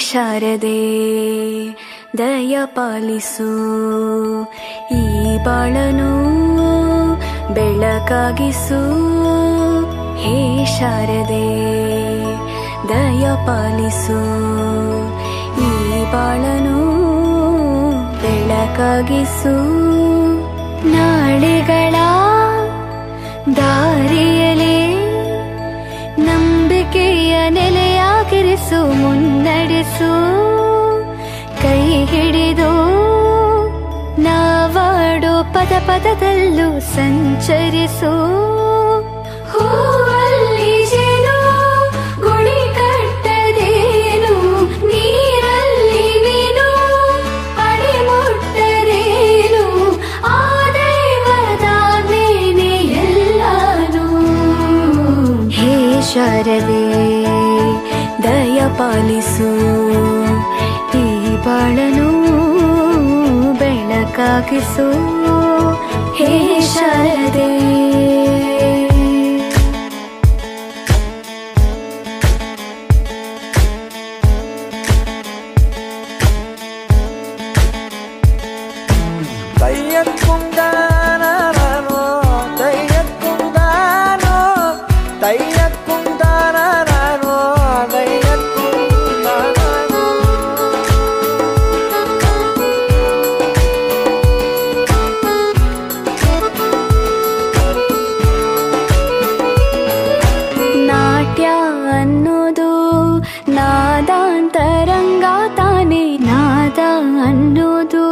ಶಾರದೆ ದಯ ಪಾಲಿಸು, ಈ ಬಾಳನು ಬೆಳಕಾಗಿಸು. ಹೇ ಶಾರದೆ ದಯ ಪಾಲಿಸು, ಈ ಬಾಳನು ಬೆಳಕಾಗಿಸು. ನಾಳೆಗಳ ದಾರಿಯಲೇ ನಂಬಿಕೆಯ ನೆಲೆಯಾಗಿರಿಸು, ಮುನ್ನಡೆಸು. ಕೈ ಹಿಡಿದು ನಾವಾಡೋ ಪದ ಪದದಲ್ಲೂ ಸಂಚರಿಸು. ಹೂವಲ್ಲಿ ಜೇನು ಗುಡಿ ಕಟ್ಟದೇನು, ನೀರಲ್ಲಿ ಮೀನು ಅಡಿ ಮುಟ್ಟರೇನು, ಆ ದೈವದಾಜ್ಞೆನೇ ಎಲ್ಲಾನು. ಹೇ ಶಾರದೆ ದಯ ಪಾಲಿಸು, ಈ ಬಾಳನು ಬೆಳಕಾಗಿಸು. ಹೇ ಶಾರದೆ തയ്യക്കുണ്ടാനോ തയ്യക്കുണ്ടാനോ തയ്യക്കുണ്ടാനോ തയ്യക്കുണ്ടാനോ. ನಾಟ್ಯ ಅನ್ನೋದು ನಾದಾಂತರಂಗ ತಾನೆ, ನಾದ ಅನ್ನೋದು